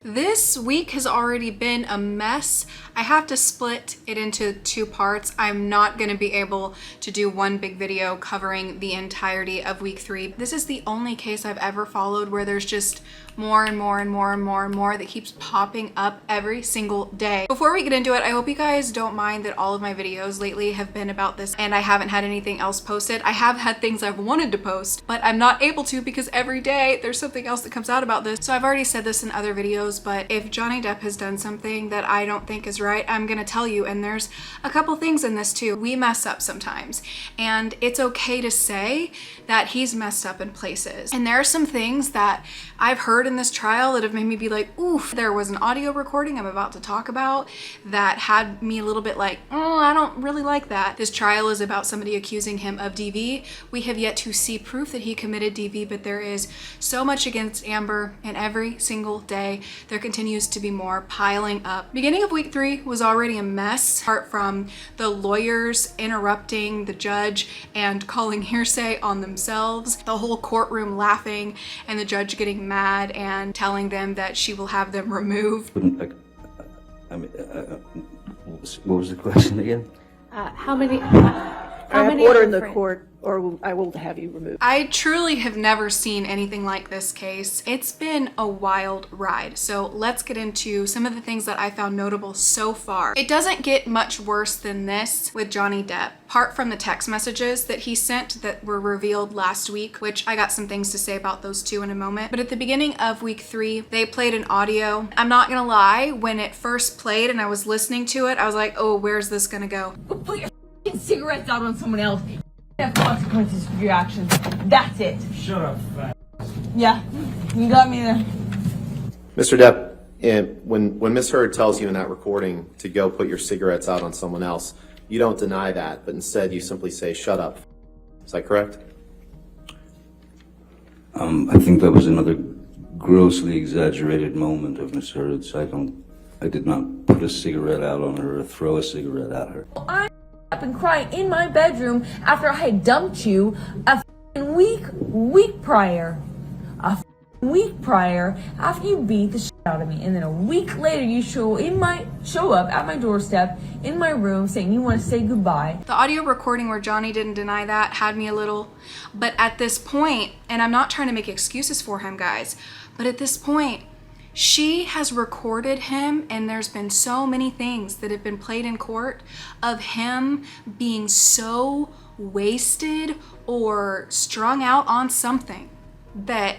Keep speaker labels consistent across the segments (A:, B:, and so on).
A: This week has already been a mess. I have to split it into two parts. I'm not going to be able to do one big video covering the entirety of week 3. This is the only case I've ever followed where there's just more and more and more and more and more that keeps popping up every single day. Before we get into it, I hope you guys don't mind that all of my videos lately have been about this and I haven't had anything else posted. I have had things I've wanted to post, but I'm not able to because every day there's something else that comes out about this. So I've already said this in other videos, but if Johnny Depp has done something that I don't think is right, I'm gonna tell you. And there's a couple things in this too. We mess up sometimes, and it's okay to say that he's messed up in places. And there are some things that I've heard in this trial that have made me be like, oof. There was an audio recording I'm about to talk about that had me a little bit like, oh, I don't really like that. This trial is about somebody accusing him of DV. We have yet to see proof that he committed DV, but there is so much against Amber, and every single day there continues to be more piling up. Beginning of week 3 was already a mess, apart from the lawyers interrupting the judge and calling hearsay on themselves, the whole courtroom laughing, and the judge getting mad and telling them that she will have them removed.
B: What was the question again?
C: How many
D: order in the court, or I will have you removed.
A: I truly have never seen anything like this case. It's been a wild ride. So let's get into some of the things that I found notable so far. It doesn't get much worse than this with Johnny Depp, apart from the text messages that he sent that were revealed last week, which I got some things to say about those too in a moment. But at the beginning of week 3, they played an audio. I'm not gonna lie, when it first played and I was listening to it, I was like, oh, where's this gonna go?
E: Put your cigarettes out on someone else. Have consequences for your actions. That's it.
F: Shut up, fat.
E: Yeah, you got me there.
G: Mr. Depp, when Ms. Heard tells you in that recording to go put your cigarettes out on someone else, you don't deny that, but instead you simply say, shut up. Is that correct?
B: I think that was another grossly exaggerated moment of Miss Heard's. I did not put a cigarette out on her or throw a cigarette at her.
E: I up and crying in my bedroom after I had dumped you a week prior. A week prior after you beat the shit out of me, and then a week later you show up at my doorstep in my room saying you want to say goodbye.
A: The audio recording where Johnny didn't deny that had me a little, but at this point, and I'm not trying to make excuses for him, guys, but at this point, she has recorded him, and there's been so many things that have been played in court of him being so wasted or strung out on something that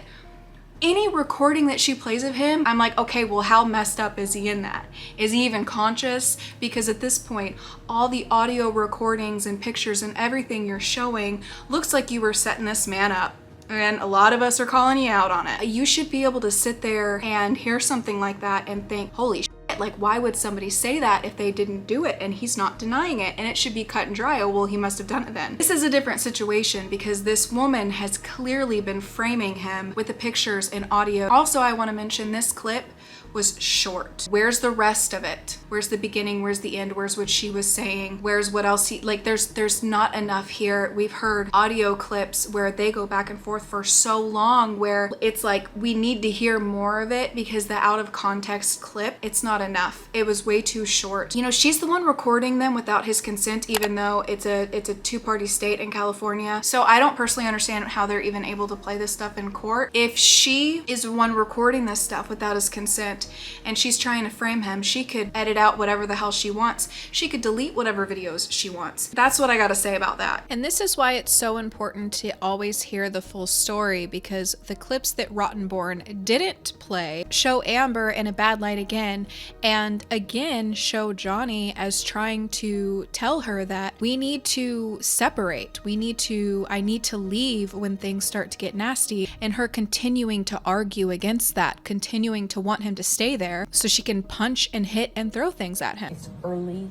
A: any recording that she plays of him, I'm like, okay, well, how messed up is he in that? Is he even conscious? Because at this point, all the audio recordings and pictures and everything you're showing looks like you were setting this man up. And a lot of us are calling you out on it. You should be able to sit there and hear something like that and think, holy shit, like why would somebody say that if they didn't do it? And he's not denying it, and it should be cut and dry. Oh, well, he must have done it then. This is a different situation because this woman has clearly been framing him with the pictures and audio. Also, I want to mention this clip was short. Where's the rest of it? Where's the beginning? Where's the end? Where's what she was saying? Where's what else there's not enough here. We've heard audio clips where they go back and forth for so long where it's like we need to hear more of it because the out of context clip, it's not enough. It was way too short. You know, she's the one recording them without his consent, even though it's a two-party state in California. So I don't personally understand how they're even able to play this stuff in court. If she is the one recording this stuff without his consent, and she's trying to frame him, she could edit out whatever the hell she wants. She could delete whatever videos she wants. That's what I gotta say about that. And this is why it's so important to always hear the full story, because the clips that Rottenborn didn't play show Amber in a bad light again, and again show Johnny as trying to tell her that we need to separate. I need to leave when things start to get nasty, and her continuing to argue against that, continuing to want him to stay there so she can punch and hit and throw things at him.
E: It's early,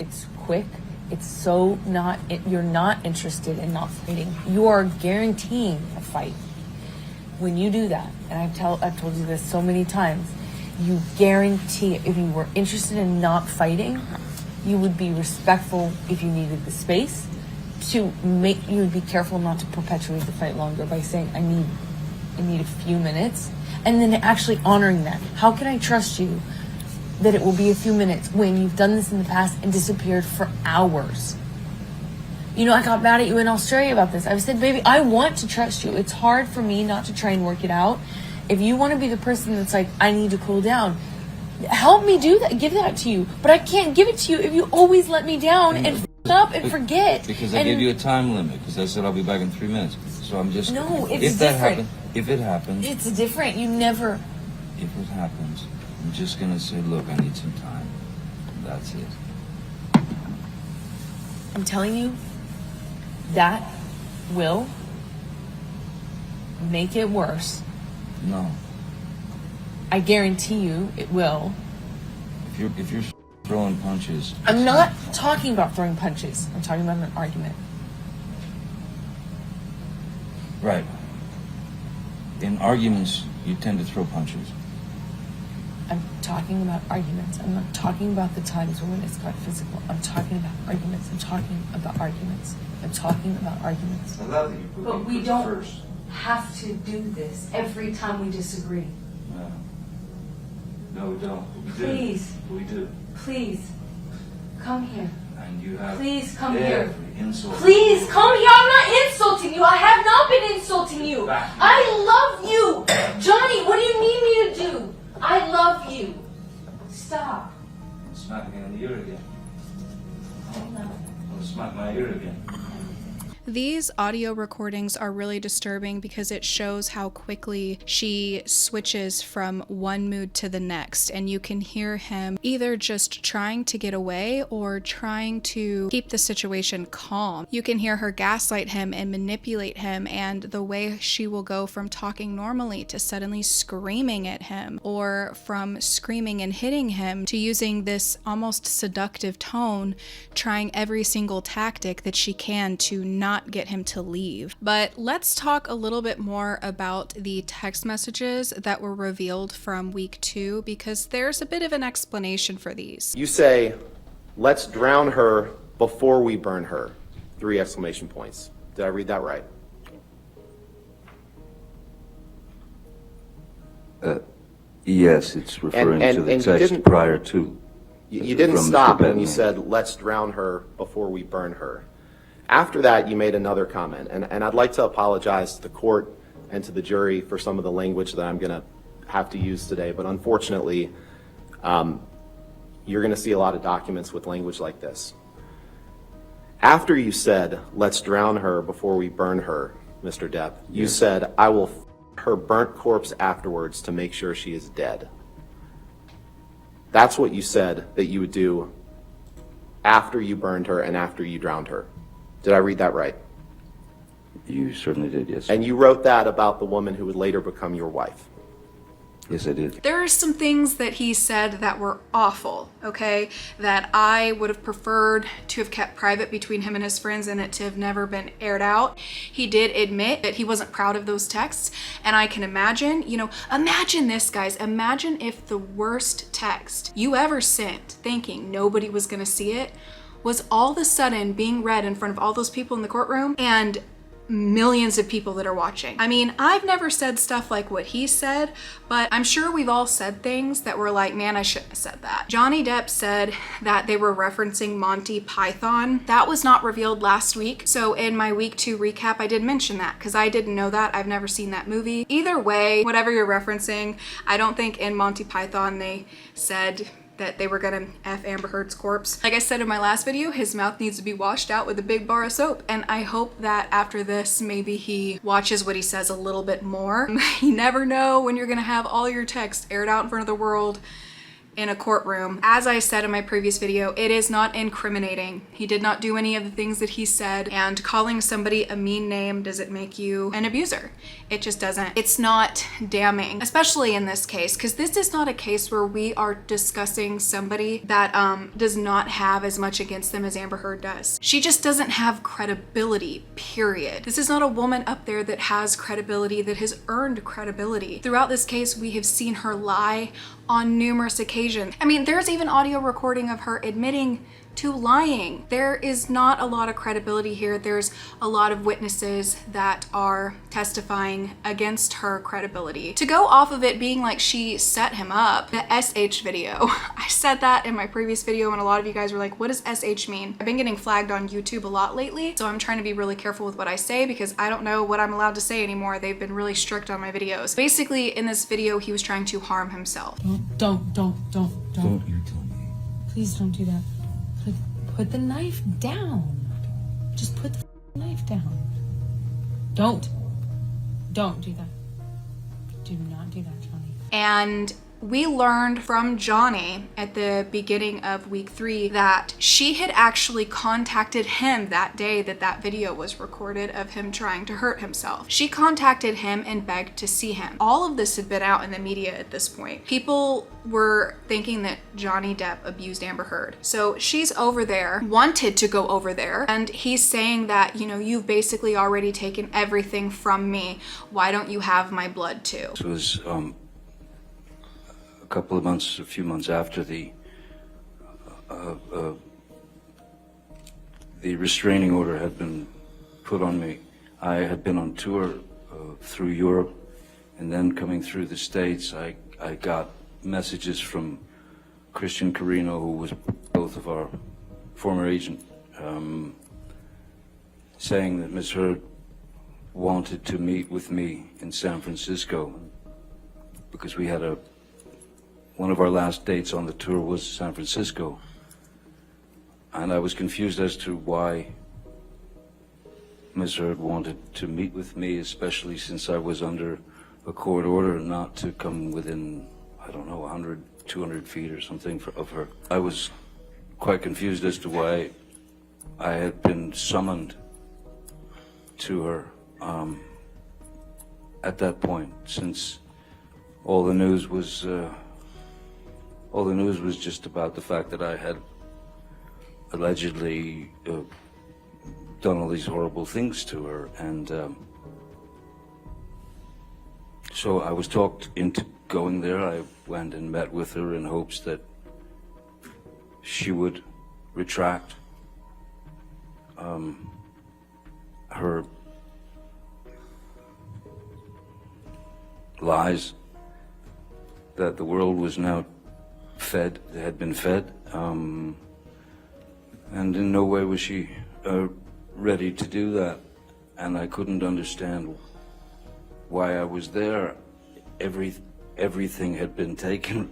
E: it's quick, it's so you're not interested in not fighting. You are guaranteeing a fight. When you do that, and I've told you this so many times, you guarantee it. If you were interested in not fighting, you would be respectful if you needed the space you would be careful not to perpetuate the fight longer by saying, I need I need a few minutes, and then actually honoring that. How can I trust you that it will be a few minutes when you've done this in the past and disappeared for hours? You know, I got mad at you in Australia about this. I said, baby, I want to trust you. It's hard for me not to try and work it out. If you want to be the person that's like, I need to cool down, help me do that, give that to you. But I can't give it to you if you always let me down and f up and forget.
B: Because I gave you a time limit, because I said I'll be back in 3 minutes. So I'm just...
E: No, it's
B: if that
E: different.
B: if it happens...
E: It's different. You never...
B: If it happens, I'm just going to say, look, I need some time. That's it.
E: I'm telling you, that will make it worse.
B: No.
E: I guarantee you it will.
B: If you're throwing punches...
E: I'm not talking about throwing punches. I'm talking about an argument.
B: Right. In arguments, you tend to throw punches.
E: I'm talking about arguments. I'm not talking about the times when it's got physical. I'm talking about arguments. I'm talking about arguments. I'm talking about arguments.
B: I love that you put
E: But
B: me
E: we don't
B: first.
E: have to do this every time we disagree.
B: No. No, we don't. We
E: Please.
B: do. We do.
E: Please, come here.
B: And you have
E: Please come
B: every
E: here.
B: insult.
E: Please come here. I'm not insulting you. I have not been insulting you. I love you. Johnny, what do you need me to do? I love you. Stop.
B: Smack me in the ear again.
E: No.
B: I'll smack my ear again.
A: These audio recordings are really disturbing because it shows how quickly she switches from one mood to the next, and you can hear him either just trying to get away or trying to keep the situation calm. You can hear her gaslight him and manipulate him, and the way she will go from talking normally to suddenly screaming at him, or from screaming and hitting him to using this almost seductive tone, trying every single tactic that she can to not get him to leave. But let's talk a little bit more about the text messages that were revealed from week 2, because there's a bit of an explanation for these.
G: You say, let's drown her before we burn her. 3 exclamation points. Did I read that right?
B: Yes, it's referring
G: And-
B: to the
G: and you
B: text
G: didn't-
B: prior to.
G: You didn't
B: from Mr.
G: stop when you
B: Bettman.
G: said, let's drown her before we burn her. After that, you made another comment, and I'd like to apologize to the court and to the jury for some of the language that I'm going to have to use today, but unfortunately, you're going to see a lot of documents with language like this. After you said, let's drown her before we burn her, Mr. Depp, you said, I will her burnt corpse afterwards to make sure she is dead. That's what you said that you would do after you burned her and after you drowned her. Did I read that right?
B: You certainly did, yes.
G: And you wrote that about the woman who would later become your wife.
B: Yes, I did.
A: There are some things that he said that were awful, okay, that I would have preferred to have kept private between him and his friends and it to have never been aired out. He did admit that he wasn't proud of those texts, and I can imagine, imagine this, guys. Imagine if the worst text you ever sent, thinking nobody was gonna see it, was all of a sudden being read in front of all those people in the courtroom and millions of people that are watching. I mean, I've never said stuff like what he said, but I'm sure we've all said things that were like, man, I shouldn't have said that. Johnny Depp said that they were referencing Monty Python. That was not revealed last week. So in my week 2 recap, I did mention that because I didn't know that. I've never seen that movie. Either way, whatever you're referencing, I don't think in Monty Python they said that they were gonna F Amber Heard's corpse. Like I said in my last video, his mouth needs to be washed out with a big bar of soap, and I hope that after this, maybe he watches what he says a little bit more. You never know when you're gonna have all your text aired out in front of the world in a courtroom. As I said in my previous video, it is not incriminating. He did not do any of the things that he said, and calling somebody a mean name doesn't make you an abuser. It just doesn't. It's not damning, especially in this case, because this is not a case where we are discussing somebody that does not have as much against them as Amber Heard does. She just doesn't have credibility, period. This is not a woman up there that has credibility, that has earned credibility. Throughout this case, we have seen her lie on numerous occasions. I mean, there's even audio recording of her admitting to lying. There is not a lot of credibility here. There's a lot of witnesses that are testifying against her credibility. To go off of it being like she set him up, the SH video, I said that in my previous video and a lot of you guys were like, what does SH mean? I've been getting flagged on YouTube a lot lately, so I'm trying to be really careful with what I say because I don't know what I'm allowed to say anymore. They've been really strict on my videos. Basically, in this video, he was trying to harm himself.
E: Don't you tell me. Please don't do that. Put the knife down. Just put the knife down. Don't do that. Do not do that, Johnny.
A: And we learned from Johnny at the beginning of week 3 that she had actually contacted him that day that that video was recorded of him trying to hurt himself. She contacted him and begged to see him. All of this had been out in the media at this point. People were thinking that Johnny Depp abused Amber Heard. So she's over there, wanted to go over there, and he's saying that, you know, you've basically already taken everything from me. Why don't you have my blood too?
B: It was a few months after the restraining order had been put on me. I had been on tour through Europe, and then coming through the States, I got messages from Christian Carino, who was both of our former agent, saying that Ms. Heard wanted to meet with me in San Francisco because we had one of our last dates on the tour was San Francisco. And I was confused as to why Ms. Heard wanted to meet with me, especially since I was under a court order not to come within, I don't know, 100, 200 feet or something of her. I was quite confused as to why I had been summoned to her at that point, since all the news was just about the fact that I had allegedly done all these horrible things to her, and so I was talked into going there. I went and met with her in hopes that she would retract her lies that the world was now had been fed, and in no way was she ready to do that, and I couldn't understand why I was there. Everything had been taken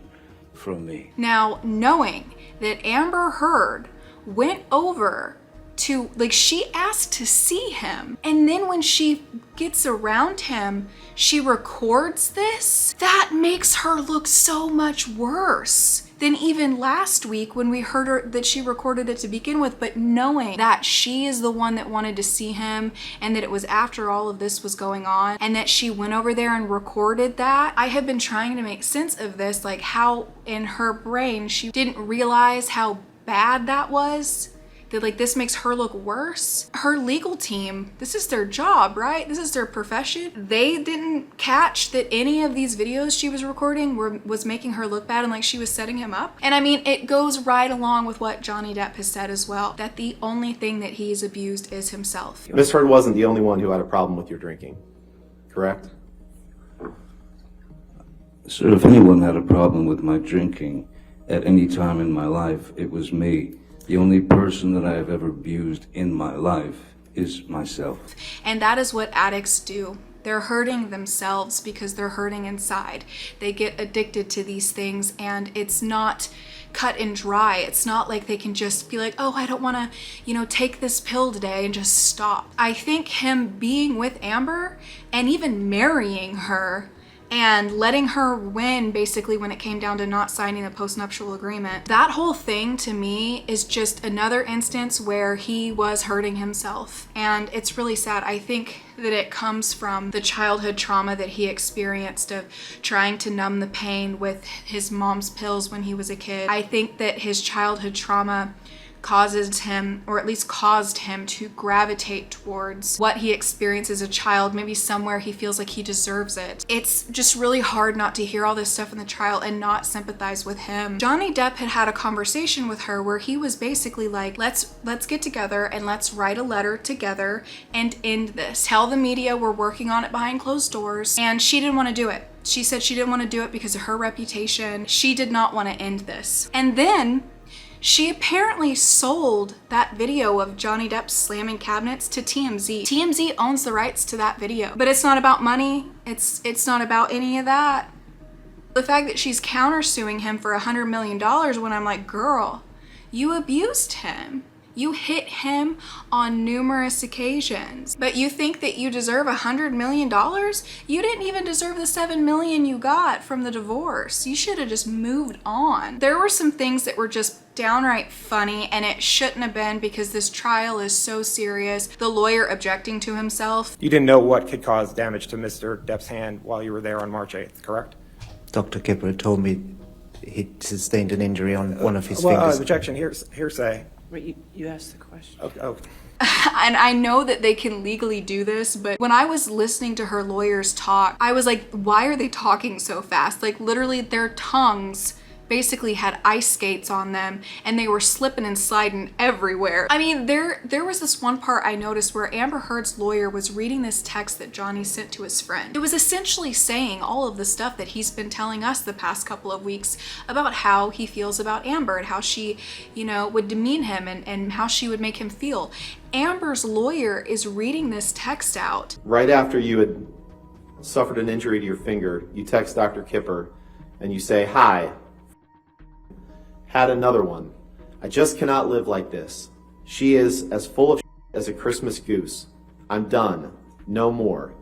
B: from me.
A: Now, knowing that Amber Heard went over to, like, she asked to see him, and then when she gets around him, she records this, that makes her look so much worse than even last week when we heard her that she recorded it to begin with. But knowing that she is the one that wanted to see him, and that it was after all of this was going on, and that she went over there and recorded that, I have been trying to make sense of this, like how in her brain she didn't realize how bad that was. That, like, this makes her look worse. Her legal team, this is their job, right? This is their profession. They didn't catch that any of these videos she was recording was making her look bad and like she was setting him up. And I mean, it goes right along with what Johnny Depp has said as well, that the only thing that he's abused is himself.
G: Ms. Heard wasn't the only one who had a problem with your drinking, correct?
B: Sir, if anyone had a problem with my drinking at any time in my life, it was me. The only person that I have ever abused in my life is myself.
A: And that is what addicts do. They're hurting themselves because they're hurting inside. They get addicted to these things, and it's not cut and dry. It's not like they can just be like, oh, I don't want to, take this pill today and just stop. I think him being with Amber and even marrying her and letting her win, basically, when it came down to not signing the postnuptial agreement, that whole thing to me is just another instance where he was hurting himself. And it's really sad. I think that it comes from the childhood trauma that he experienced of trying to numb the pain with his mom's pills when he was a kid. I think that his childhood trauma causes him, or at least caused him, to gravitate towards what he experienced as a child, maybe somewhere he feels like he deserves it. It's just really hard not to hear all this stuff in the trial and not sympathize with him. Johnny Depp had a conversation with her where he was basically like, let's get together and let's write a letter together and end this. Tell the media we're working on it behind closed doors. And she didn't want to do it. She said she didn't want to do it because of her reputation. She did not want to end this. And then she apparently sold that video of Johnny Depp slamming cabinets to TMZ. TMZ owns the rights to that video. But it's not about money. It's not about any of that. The fact that she's countersuing him for $100 million when I'm like, girl, you abused him. You hit him on numerous occasions, but you think that you deserve $100 million? You didn't even deserve the $7 million you got from the divorce. You should have just moved on. There were some things that were just downright funny, and it shouldn't have been because this trial is so serious. The lawyer objecting to himself.
C: You didn't know what could cause damage to Mr. Depp's hand while you were there on March 8th, correct?
F: Dr. Kipper told me he sustained an injury on one of his fingers.
C: Objection, hearsay.
D: Wait, you asked the question.
C: Okay.
A: And I know that they can legally do this, but when I was listening to her lawyers talk, I was like, why are they talking so fast? Like literally their tongues basically had ice skates on them and they were slipping and sliding everywhere. I mean, there was this one part I noticed where Amber Heard's lawyer was reading this text that Johnny sent to his friend. It was essentially saying all of the stuff that he's been telling us the past couple of weeks about how he feels about Amber and how she, would demean him and how she would make him feel. Amber's lawyer is reading this text out.
G: Right after you had suffered an injury to your finger, you text Dr. Kipper and you say, "Hi, had another one. I just cannot live like this. She is as full of as a Christmas goose. I'm done. No more.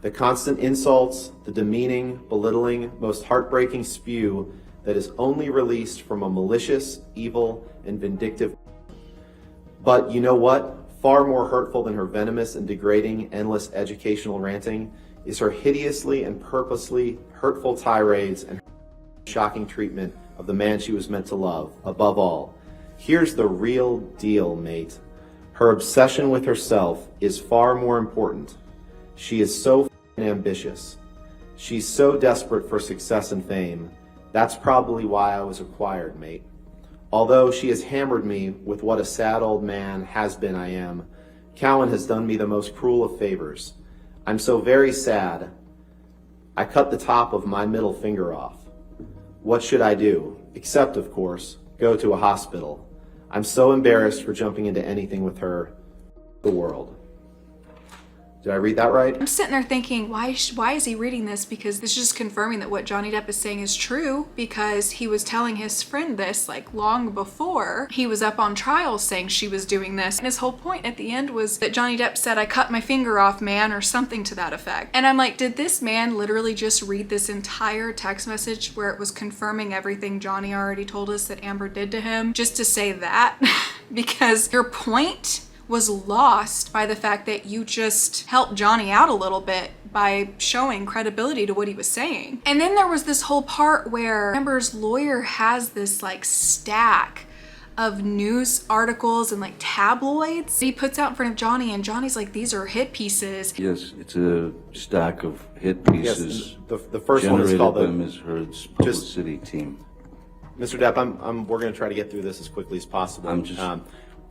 G: The constant insults, the demeaning, belittling, most heartbreaking spew that is only released from a malicious, evil, and vindictive. But you know what? Far more hurtful than her venomous and degrading, endless educational ranting is her hideously and purposely hurtful tirades and shocking treatment of the man she was meant to love, above all. Here's the real deal, mate. Her obsession with herself is far more important. She is so ambitious. She's so desperate for success and fame. That's probably why I was acquired, mate. Although she has hammered me with what a sad old man has-been I am, Cowan has done me the most cruel of favors. I'm so very sad. I cut the top of my middle finger off. What should I do? Except, of course, go to a hospital. I'm so embarrassed for jumping into anything with her. The world." Did I read that right?
A: I'm sitting there thinking, why is he reading this? Because this is just confirming that what Johnny Depp is saying is true, because he was telling his friend this like long before he was up on trial saying she was doing this. And his whole point at the end was that Johnny Depp said, "I cut my finger off, man," or something to that effect. And I'm like, did this man literally just read this entire text message where it was confirming everything Johnny already told us that Amber did to him just to say that? Because your point was lost by the fact that you just helped Johnny out a little bit by showing credibility to what he was saying. And then there was this whole part where Amber's lawyer has this like stack of news articles and like tabloids he puts out in front of Johnny, and Johnny's like, these are hit pieces.
B: Yes, it's a stack of hit pieces.
G: Yes, the first one is called
B: by Ms. Heard's publicity team.
G: Mr. Depp, we're going to try to get through this as quickly as possible.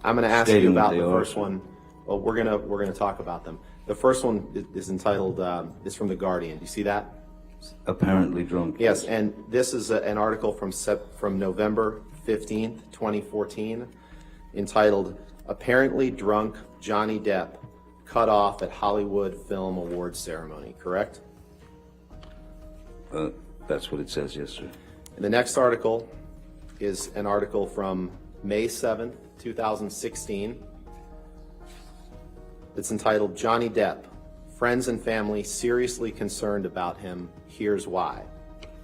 G: I'm going to ask you
B: stating
G: about
B: that
G: the
B: they
G: first
B: are.
G: one. Well, we're going to talk about them. The first one is entitled, is from The Guardian. Do you see that?
B: Apparently drunk.
G: Yes, and this is an article from November 15th, 2014, entitled, "Apparently Drunk Johnny Depp Cut Off at Hollywood Film Awards Ceremony," correct?
B: That's what it says, yes, sir.
G: And the next article is an article from May 7th, 2016. It's entitled, "Johnny Depp, Friends and Family Seriously Concerned About Him. Here's Why."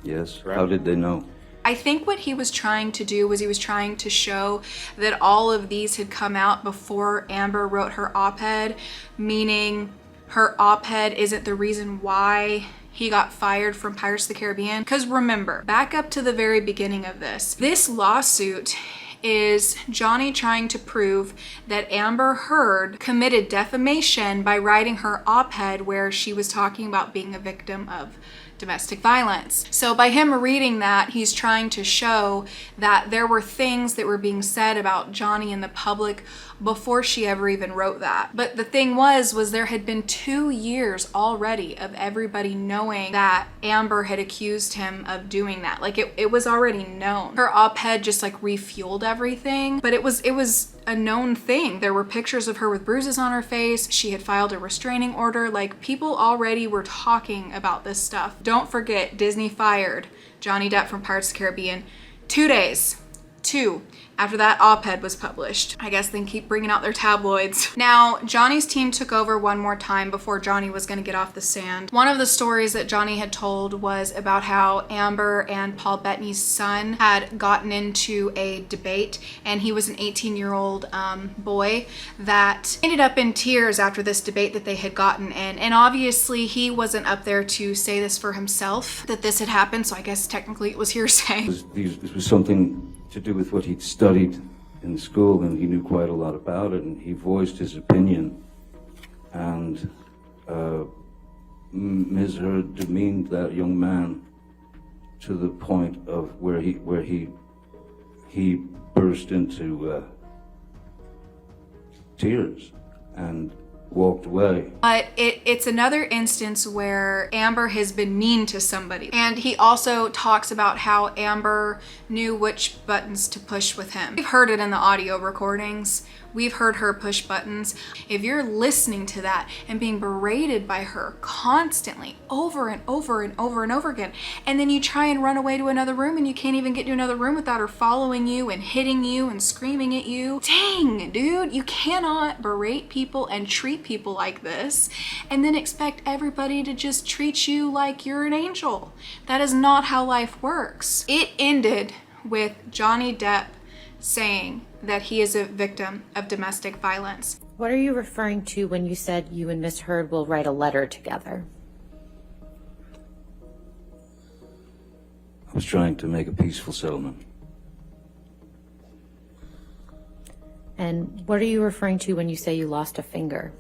B: Yes.
G: Correct.
B: How did they know?
A: I think what he was trying to do was he was trying to show that all of these had come out before Amber wrote her op-ed, meaning her op-ed isn't the reason why he got fired from Pirates of the Caribbean. Because remember, back up to the very beginning of this lawsuit is Johnny trying to prove that Amber Heard committed defamation by writing her op-ed where she was talking about being a victim of domestic violence. So by him reading that, he's trying to show that there were things that were being said about Johnny in the public before she ever even wrote that. But the thing was there had been 2 years already of everybody knowing that Amber had accused him of doing that. Like it was already known. Her op-ed just like refueled everything, but it was a known thing. There were pictures of her with bruises on her face. She had filed a restraining order. Like people already were talking about this stuff. Don't forget, Disney fired Johnny Depp from Pirates of the Caribbean 2 days. 2 after that op-ed was published. I guess they keep bringing out their tabloids. Now, Johnny's team took over one more time before Johnny was gonna get off the stand. One of the stories that Johnny had told was about how Amber and Paul Bettany's son had gotten into a debate, and he was an 18-year-old boy that ended up in tears after this debate that they had gotten in. And obviously he wasn't up there to say this for himself, that this had happened, so I guess technically it was hearsay.
B: This was something to do with what he'd studied in school, and he knew quite a lot about it, and he voiced his opinion, and Ms. Heard demeaned that young man to the point of where he burst into tears and walked away.
A: But it's another instance where Amber has been mean to somebody. And he also talks about how Amber knew which buttons to push with him. We've heard it in the audio recordings. We've heard her push buttons. If you're listening to that and being berated by her constantly over and over and over and over again, and then you try and run away to another room and you can't even get to another room without her following you and hitting you and screaming at you. Dang, dude, you cannot berate people and treat people like this and then expect everybody to just treat you like you're an angel. That is not how life works. It ended with Johnny Depp saying that he is a victim of domestic violence.
H: What are you referring to when you said you and Miss Heard will write a letter together?
B: I was trying to make a peaceful settlement.
H: And what are you referring to when you say you lost a finger?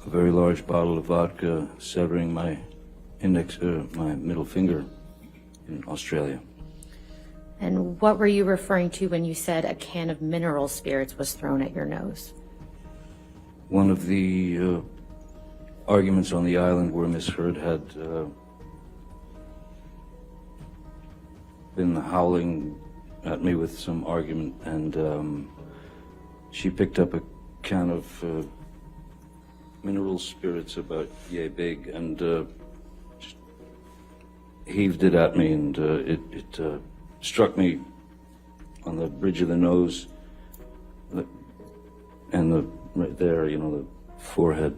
B: A very large bottle of vodka severing my my middle finger in Australia.
H: And what were you referring to when you said a can of mineral spirits was thrown at your nose?
B: One of the arguments on the island where Miss Heard had been howling at me with some argument, and she picked up a can of mineral spirits about yay big and just heaved it at me, and it struck me on the bridge of the nose and right there, the forehead.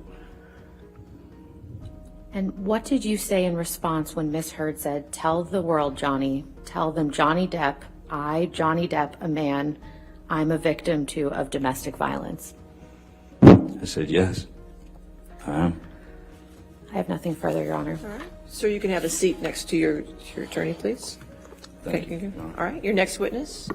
H: And what did you say in response when Miss Heard said, "Tell the world, Johnny, tell them Johnny Depp, Johnny Depp, a man, I'm a victim too of domestic violence"?
B: I said, yes, I am.
H: I have nothing further, Your Honor.
D: All right. Sir, you can have a seat next to your attorney, please.
B: Thank you.
D: All right, your next witness.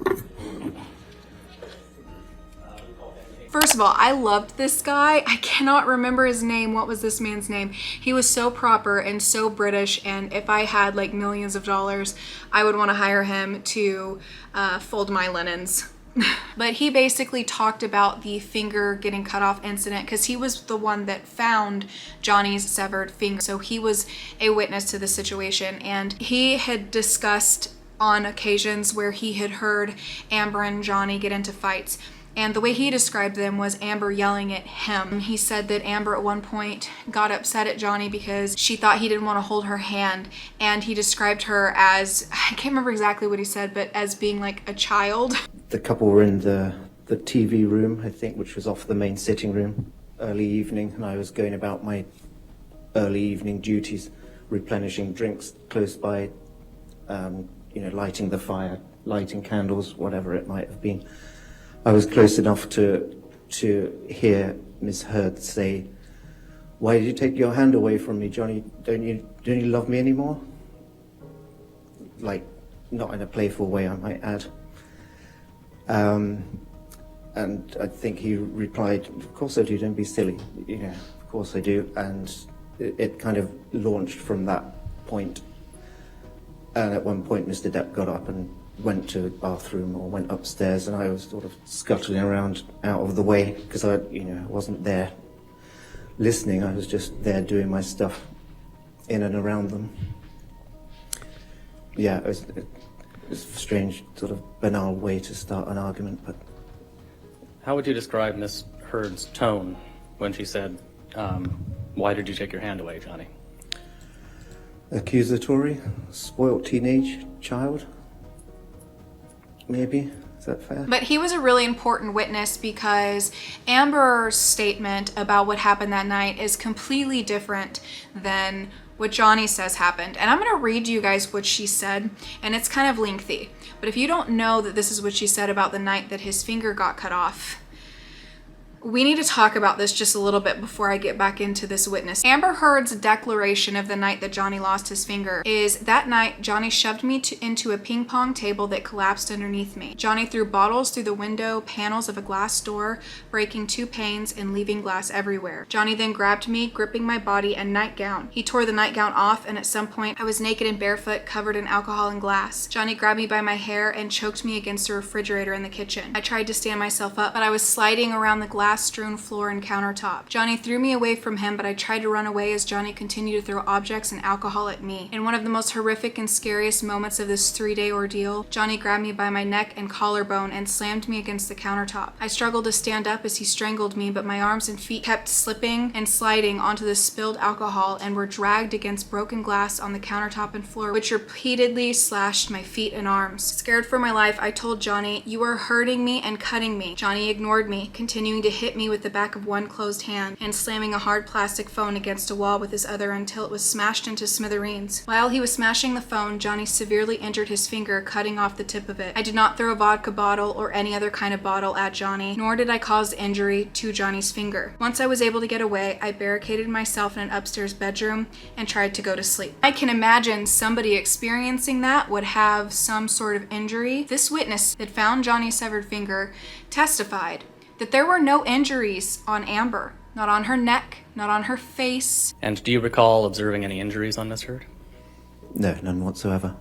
A: First of all, I loved this guy. I cannot remember his name. What was this man's name? He was so proper and so British, and if I had like millions of dollars, I would want to hire him to fold my linens. But he basically talked about the finger getting cut off incident because he was the one that found Johnny's severed finger. So he was a witness to the situation, and he had discussed on occasions where he had heard Amber and Johnny get into fights. And the way he described them was Amber yelling at him. He said that Amber at one point got upset at Johnny because she thought he didn't want to hold her hand. And he described her as, I can't remember exactly what he said, but as being like a child.
F: The couple were in the TV room, I think, which was off the main sitting room, early evening, and I was going about my early evening duties, replenishing drinks close by, lighting the fire, lighting candles, whatever it might have been. I was close enough to hear Miss Heard say, "Why did you take your hand away from me, Johnny? Don't you love me anymore?" like, not in a playful way, I might add. And I think he replied, of course I do, don't be silly. You know, of course I do. And it kind of launched from that point. And at one point, Mr. Depp got up and went to the bathroom or went upstairs, and I was sort of scuttling around out of the way because I wasn't there listening. I was just there doing my stuff in and around them. Yeah, it was a strange, sort of banal way to start an argument, but...
I: How would you describe Miss Heard's tone when she said, why did you take your hand away, Johnny?
F: Accusatory, spoilt teenage child, maybe. Is that fair?
A: But he was a really important witness because Amber's statement about what happened that night is completely different than what Johnny says happened. And I'm going to read you guys what she said, and it's kind of lengthy. But if you don't know that this is what she said about the night that his finger got cut off, we need to talk about this just a little bit before I get back into this witness. Amber Heard's declaration of the night that Johnny lost his finger is, that night, Johnny shoved me into a ping pong table that collapsed underneath me. Johnny threw bottles through the window panels of a glass door, breaking 2 panes and leaving glass everywhere. Johnny then grabbed me, gripping my body and nightgown. He tore the nightgown off, and at some point, I was naked and barefoot, covered in alcohol and glass. Johnny grabbed me by my hair and choked me against the refrigerator in the kitchen. I tried to stand myself up, but I was sliding around the glass-strewn floor and countertop. Johnny threw me away from him, but I tried to run away as Johnny continued to throw objects and alcohol at me. In one of the most horrific and scariest moments of this 3-day ordeal, Johnny grabbed me by my neck and collarbone and slammed me against the countertop. I struggled to stand up as he strangled me, but my arms and feet kept slipping and sliding onto the spilled alcohol and were dragged against broken glass on the countertop and floor, which repeatedly slashed my feet and arms. Scared for my life, I told Johnny, "You are hurting me and cutting me." Johnny ignored me, continuing to hit me with the back of one closed hand and slamming a hard plastic phone against a wall with his other until it was smashed into smithereens. While he was smashing the phone, Johnny severely injured his finger, cutting off the tip of it. I did not throw a vodka bottle or any other kind of bottle at Johnny, nor did I cause injury to Johnny's finger. Once I was able to get away, I barricaded myself in an upstairs bedroom and tried to go to sleep. I can imagine somebody experiencing that would have some sort of injury. This witness that found Johnny's severed finger testified that there were no injuries on Amber. Not on her neck, not on her face.
I: And do you recall observing any injuries on Miss Heard?
F: No, none whatsoever.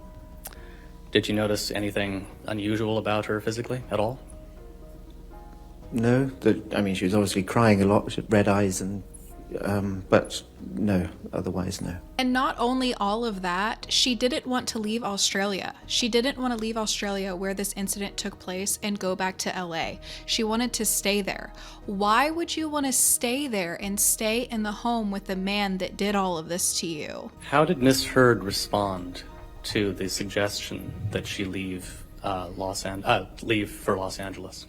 I: Did you notice anything unusual about her physically at all?
F: No, I mean, she was obviously crying a lot. She had red eyes, and but no, otherwise no.
A: And not only all of that, she didn't want to leave Australia. She didn't want to leave Australia where this incident took place and go back to LA. She wanted to stay there. Why would you want to stay there and stay in the home with the man that did all of this to you?
I: How did Miss Heard respond to the suggestion that she leave for Los Angeles?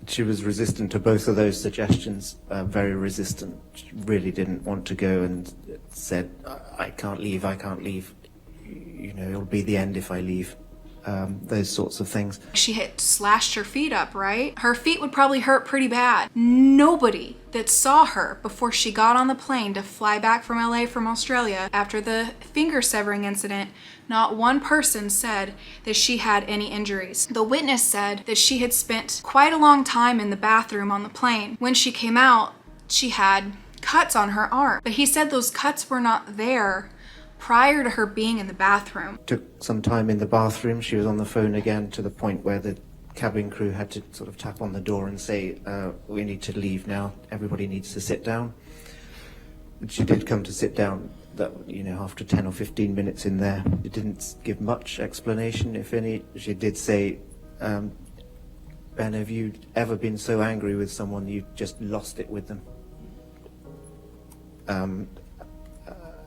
F: She was resistant to both of those suggestions, very resistant. She really didn't want to go and said, I can't leave, I can't leave. You know, it'll be the end if I leave. Those sorts of things.
A: She had slashed her feet up, right? Her feet would probably hurt pretty bad. Nobody that saw her before she got on the plane to fly back from LA from Australia after the finger severing incident, not one person said that she had any injuries. The witness said that she had spent quite a long time in the bathroom on the plane. When she came out, she had cuts on her arm, but he said those cuts were not there prior to her being in the bathroom.
F: Took some time in the bathroom. She was on the phone again to the point where the cabin crew had to sort of tap on the door and say, we need to leave now. Everybody needs to sit down. She did come to sit down, that, you know, after 10 or 15 minutes in there. She didn't give much explanation, if any. She did say, Ben, have you ever been so angry with someone you just lost it with them?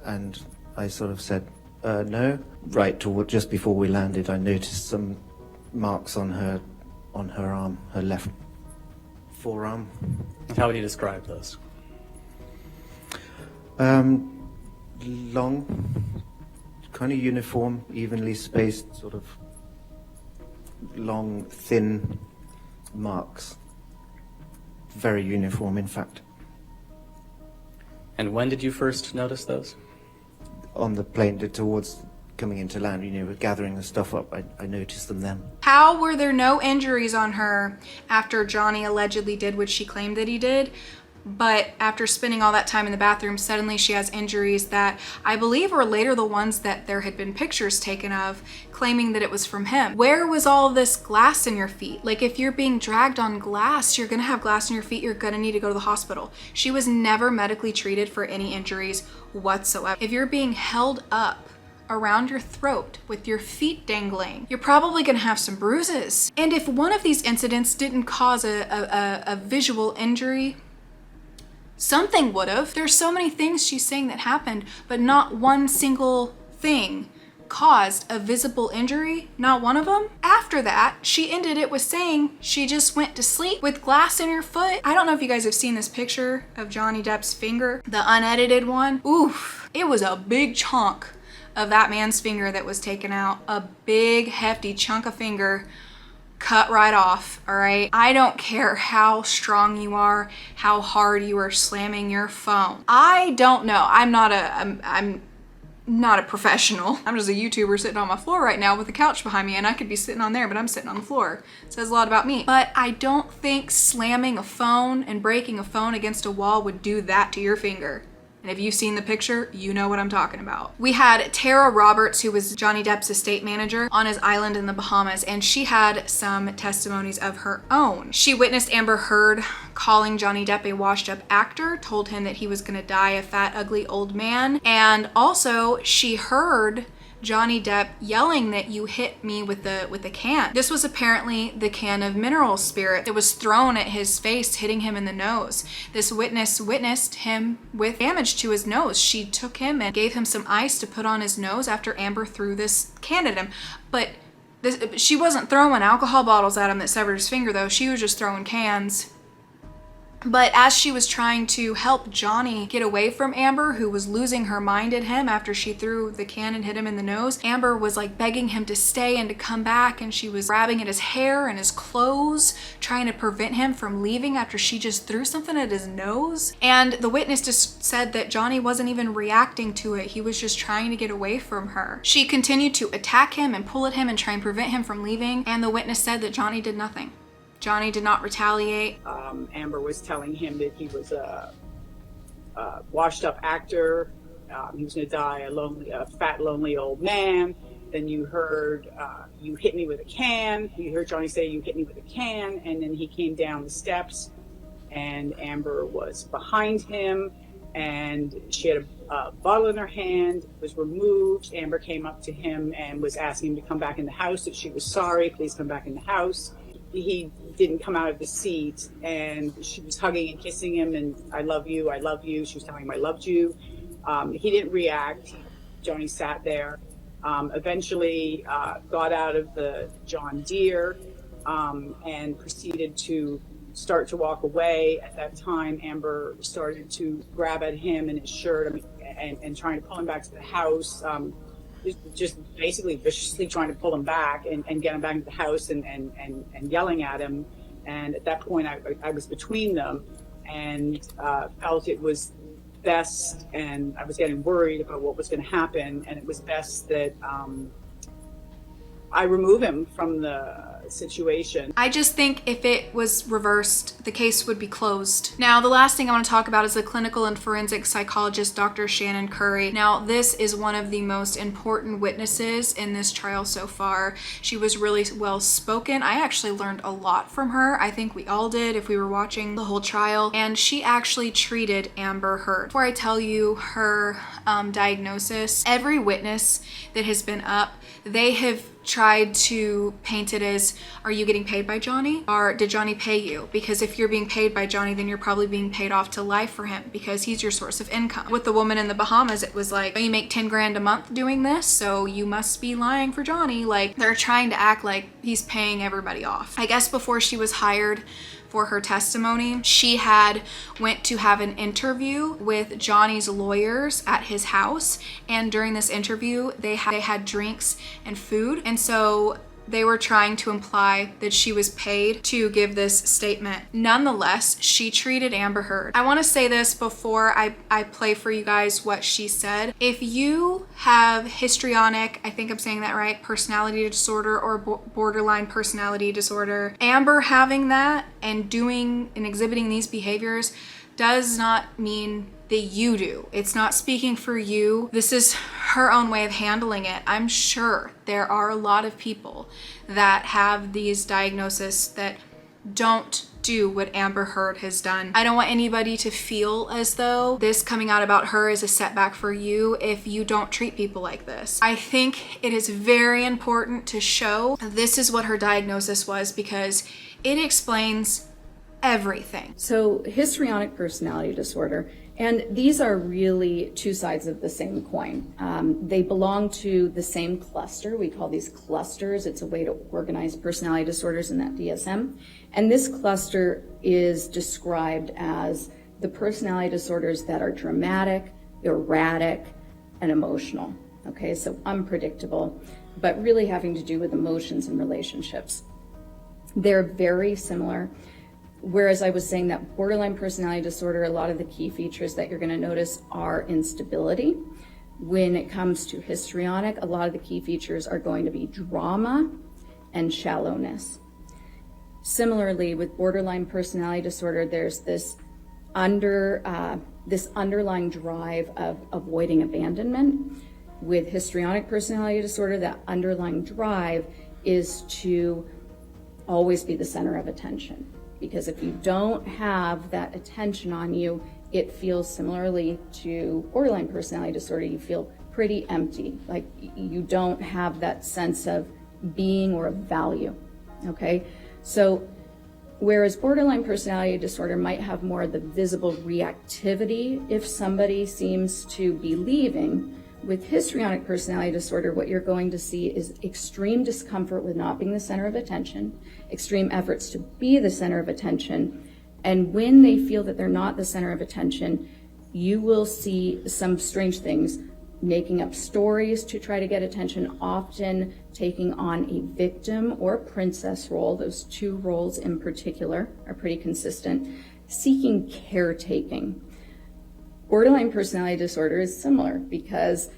F: And I sort of said, no. Right toward just before we landed, I noticed some marks on her arm, her left forearm.
I: How would you describe those?
F: Long, kind of uniform, evenly spaced, sort of long, thin marks. Very uniform, in fact.
I: And when did you first notice those?
F: On the plane towards coming into land, gathering the stuff up, I noticed them then.
A: How were there no injuries on her after Johnny allegedly did what she claimed that he did? But after spending all that time in the bathroom, suddenly she has injuries that I believe were later the ones that there had been pictures taken of, claiming that it was from him. Where was all this glass in your feet? Like, if you're being dragged on glass, you're gonna have glass in your feet, you're gonna need to go to the hospital. She was never medically treated for any injuries whatsoever. If you're being held up around your throat with your feet dangling, you're probably gonna have some bruises. And if one of these incidents didn't cause a visual injury, something would have. There's so many things she's saying that happened, but not one single thing caused a visible injury, not one of them. After that, she ended it with saying she just went to sleep with glass in her foot. I don't know if you guys have seen this picture of Johnny Depp's finger, the unedited one. Oof, it was a big chunk of that man's finger that was taken out. A big, hefty chunk of finger cut right off, all right? I don't care how strong you are, how hard you are slamming your phone. I don't know. I'm not a professional. I'm just a YouTuber sitting on my floor right now with a couch behind me, and I could be sitting on there, but I'm sitting on the floor. It says a lot about me. But I don't think slamming a phone and breaking a phone against a wall would do that to your finger. And if you've seen the picture, you know what I'm talking about. We had Tara Roberts, who was Johnny Depp's estate manager on his island in the Bahamas, and she had some testimonies of her own. She witnessed Amber Heard calling Johnny Depp a washed up actor, told him that he was gonna die a fat, ugly old man. And also she heard Johnny Depp yelling that you hit me with the can. This was apparently the can of mineral spirit that was thrown at his face, hitting him in the nose. This witness witnessed him with damage to his nose. She took him and gave him some ice to put on his nose after Amber threw this can at him. But she wasn't throwing alcohol bottles at him that severed his finger though. She was just throwing cans. But as she was trying to help Johnny get away from Amber, who was losing her mind at him after she threw the can and hit him in the nose, Amber was like begging him to stay and to come back, and she was grabbing at his hair and his clothes, trying to prevent him from leaving after she just threw something at his nose. And the witness just said that Johnny wasn't even reacting to it. He was just trying to get away from her. She continued to attack him and pull at him and try and prevent him from leaving, and the witness said that Johnny did nothing. Johnny did not retaliate.
J: Amber was telling him that he was a washed up actor. He was going to die a fat, lonely old man. Then you heard, you hit me with a can. You heard Johnny say, you hit me with a can. And then he came down the steps and Amber was behind him and she had a bottle in her hand, was removed. Amber came up to him and was asking him to come back in the house, that she was sorry, please come back in the house. He didn't come out of the seat and she was hugging and kissing him and I love you, I love you. She was telling him I loved you. He didn't react. Johnny sat there, eventually got out of the John Deere and proceeded to start to walk away. At that time, Amber started to grab at him and his shirt and trying to pull him back to the house. Just basically viciously trying to pull him back and get him back into the house and yelling at him. And at that point, I was between them and felt it was best, and I was getting worried about what was going to happen, and it was best that I remove him from the situation.
A: I just think if it was reversed, the case would be closed. Now, the last thing I want to talk about is the clinical and forensic psychologist, Dr. Shannon Curry. Now, this is one of the most important witnesses in this trial so far. She was really well spoken. I actually learned a lot from her. I think we all did if we were watching the whole trial. And she actually treated Amber Heard. Before I tell you her diagnosis, every witness that has been up, they have tried to paint it as, are you getting paid by Johnny? Or did Johnny pay you? Because if you're being paid by Johnny, then you're probably being paid off to life for him because he's your source of income. With the woman in the Bahamas, it was like, oh, you make 10 grand a month doing this, so you must be lying for Johnny. Like, they're trying to act like he's paying everybody off. I guess before she was hired for her testimony, she had went to have an interview with Johnny's lawyers at his house, and during this interview they had drinks and food, and so they were trying to imply that she was paid to give this statement. Nonetheless, she treated Amber Heard. I want to say this before I play for you guys what she said. If you have histrionic, I think I'm saying that right, personality disorder or borderline personality disorder, Amber having that and doing and exhibiting these behaviors does not mean that you do. It's not speaking for you. This is her own way of handling it. I'm sure there are a lot of people that have these diagnoses that don't do what Amber Heard has done. I don't want anybody to feel as though this coming out about her is a setback for you if you don't treat people like this. I think it is very important to show this is what her diagnosis was, because it explains everything.
K: So histrionic personality disorder, and these are really two sides of the same coin. They belong to the same cluster. We call these clusters. It's a way to organize personality disorders in that DSM. And this cluster is described as the personality disorders that are dramatic, erratic, and emotional. Okay, so unpredictable, but really having to do with emotions and relationships. They're very similar. Whereas I was saying that borderline personality disorder, a lot of the key features that you're going to notice are instability. When it comes to histrionic, a lot of the key features are going to be drama and shallowness. Similarly, with borderline personality disorder, there's this underlying drive of avoiding abandonment. With histrionic personality disorder, that underlying drive is to always be the center of attention. Because if you don't have that attention on you, it feels similarly to borderline personality disorder. You feel pretty empty, like you don't have that sense of being or of value, okay? So whereas borderline personality disorder might have more of the visible reactivity if somebody seems to be leaving, with histrionic personality disorder, what you're going to see is extreme discomfort with not being the center of attention, extreme efforts to be the center of attention, and when they feel that they're not the center of attention, you will see some strange things, making up stories to try to get attention, often taking on a victim or princess role. Those two roles in particular are pretty consistent. Seeking caretaking. Borderline personality disorder is similar, because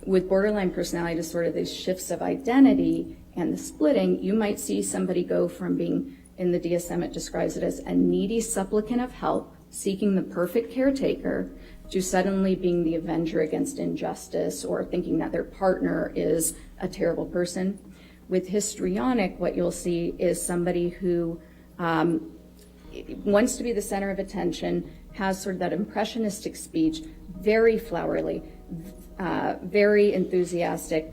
K: with borderline personality disorder, these shifts of identity and the splitting, you might see somebody go from being, in the DSM it describes it as a needy supplicant of help, seeking the perfect caretaker, to suddenly being the avenger against injustice or thinking that their partner is a terrible person. With histrionic, what you'll see is somebody who wants to be the center of attention, has sort of that impressionistic speech, very flowery, very enthusiastic,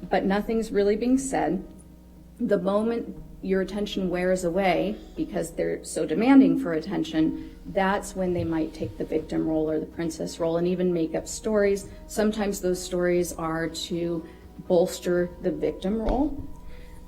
K: but nothing's really being said. The moment your attention wears away, because they're so demanding for attention, that's when they might take the victim role or the princess role and even make up stories. Sometimes those stories are to bolster the victim role.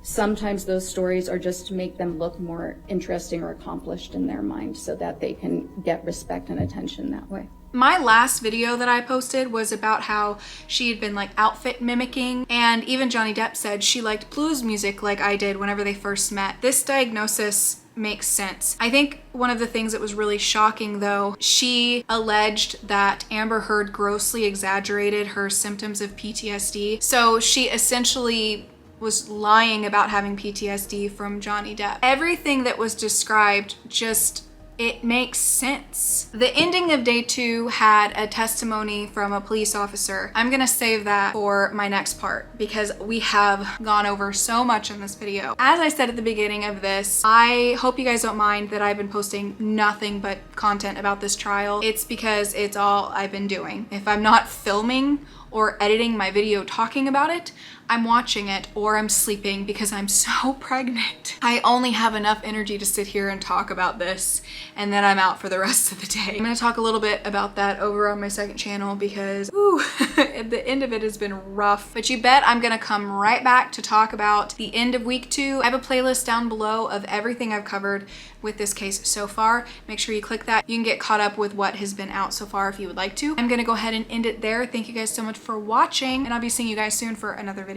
K: Sometimes those stories are just to make them look more interesting or accomplished in their mind so that they can get respect and attention that way.
A: My last video that I posted was about how she had been like outfit mimicking, and even Johnny Depp said she liked blues music like I did whenever they first met. This diagnosis makes sense. I think one of the things that was really shocking though, she alleged that Amber Heard grossly exaggerated her symptoms of PTSD. So she essentially was lying about having PTSD from Johnny Depp. Everything that was described just, it makes sense. The ending of day 2 had a testimony from a police officer. I'm gonna save that for my next part because we have gone over so much in this video. As I said at the beginning of this, I hope you guys don't mind that I've been posting nothing but content about this trial. It's because it's all I've been doing. If I'm not filming or editing my video talking about it, I'm watching it or I'm sleeping because I'm so pregnant. I only have enough energy to sit here and talk about this, and then I'm out for the rest of the day. I'm gonna talk a little bit about that over on my second channel because the end of it has been rough, but you bet I'm gonna come right back to talk about the end of week 2. I have a playlist down below of everything I've covered with this case so far. Make sure you click that. You can get caught up with what has been out so far if you would like to. I'm gonna go ahead and end it there. Thank you guys so much for watching, and I'll be seeing you guys soon for another video.